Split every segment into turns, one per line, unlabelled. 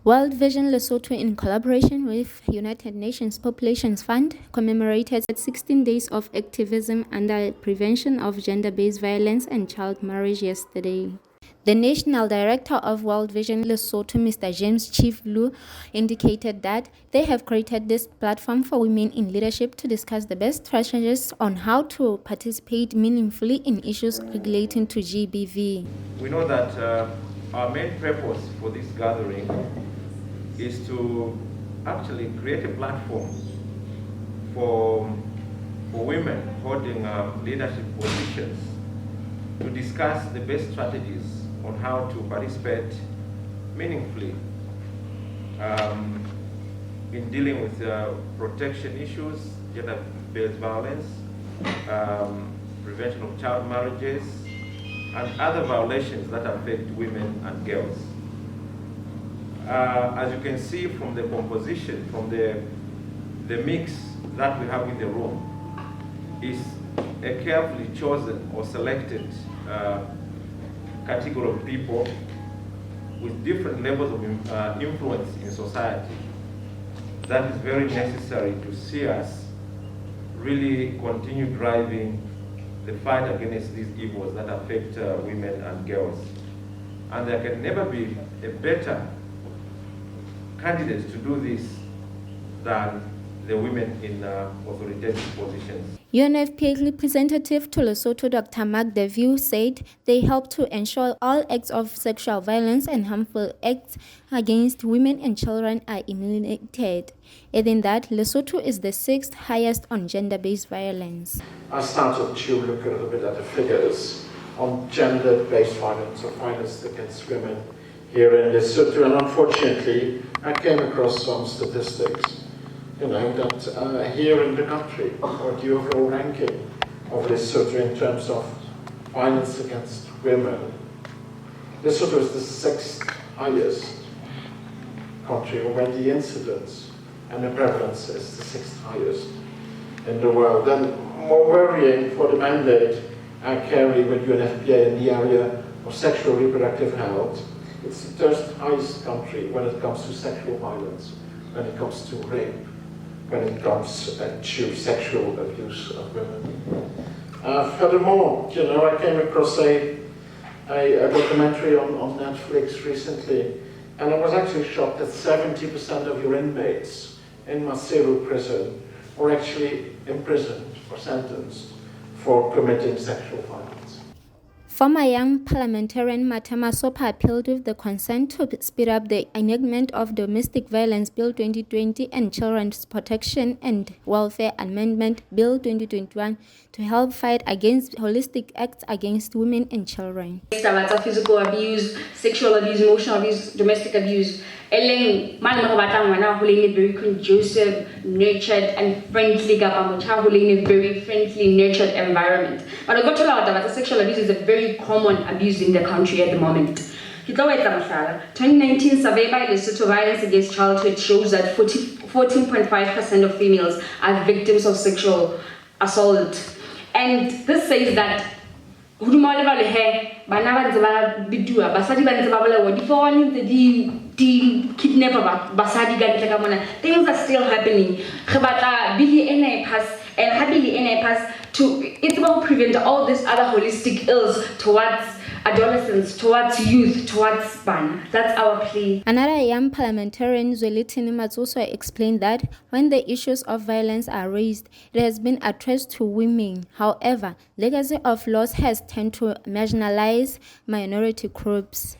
World Vision Lesotho, in collaboration with United Nations Population Fund, commemorated 16 days of activism under prevention of gender-based violence and child marriage yesterday. The National Director of World Vision Lesotho, Mr. James Chief Lu, indicated that they have created this platform for women in leadership to discuss the best strategies on how to participate meaningfully in issues relating to GBV.
We know that our main purpose for this gathering is to actually create a platform for women holding leadership positions to discuss the best strategies on how to participate meaningfully in dealing with protection issues, gender-based violence, prevention of child marriages, and other violations that affect women and girls. As you can see from the composition, from the mix that we have in the room, is a carefully chosen or selected category of people with different levels of influence in society. That is very necessary to see us really continue driving the fight against these evils that affect women and girls. And there can never be a better candidate to do this than the women in authoritative positions.
UNFPA representative to Lesotho, Dr. Mark Deview, said they help to ensure all acts of sexual violence and harmful acts against women and children are eliminated, adding that Lesotho is the 6th highest on gender-based violence.
I started to look a little bit at the figures on gender-based violence or violence against women here in Lesotho, and unfortunately I came across some statistics that here in the country, or the overall ranking of Lesotho in terms of violence against women, Lesotho is the 6th highest country where the incidence and the prevalence is the 6th highest in the world. And more worrying for the mandate I carry with UNFPA in the area of sexual reproductive health, it's the 3rd highest country when it comes to sexual violence, when it comes to rape, when it comes to sexual abuse of women. Furthermore, I came across a documentary on Netflix recently, and I was actually shocked that 70% of your inmates in Maseru prison were actually imprisoned or sentenced for committing sexual violence.
Former young parliamentarian Matema Sopa appealed with the consent to speed up the enactment of Domestic Violence Bill 2020 and Children's Protection and Welfare Amendment Bill 2021 to help fight against holistic acts against women and children.
Physical abuse, sexual abuse, emotional abuse, domestic abuse. Very conducive, nurtured, and friendly in a very friendly, nurtured environment. But I got to know that sexual abuse is a very common abuse in the country at the moment. 2019 survey by Lesotho Violence Against Childhood shows that 14.5% of females are victims of sexual assault. And this says that things are still happening. It's about prevent all these other holistic ills towards adolescents, towards youth, towards ban. That's our plea.
Another young parliamentarian, Zwelithini Matsuso, explained that when the issues of violence are raised, it has been addressed to women. However, legacy of laws has tended to marginalize minority groups.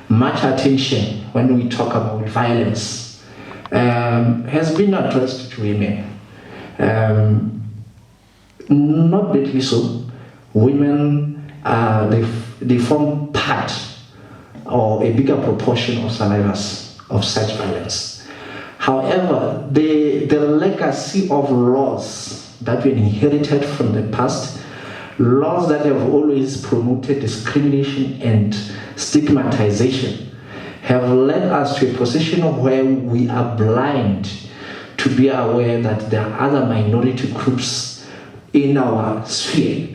Much attention when we talk about violence has been addressed to women. Not badly so. Women, they form part or a bigger proportion of survivors of such violence. However, the legacy of laws that we inherited from the past, laws that have always promoted discrimination and stigmatization, have led us to a position where we are blind to be aware that there are other minority groups in our sphere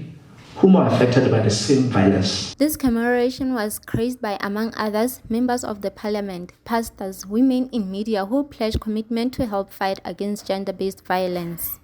whom are affected by the same violence.
This commemoration was graced by, among others, members of the parliament, pastors, women in media who pledged commitment to help fight against gender-based violence.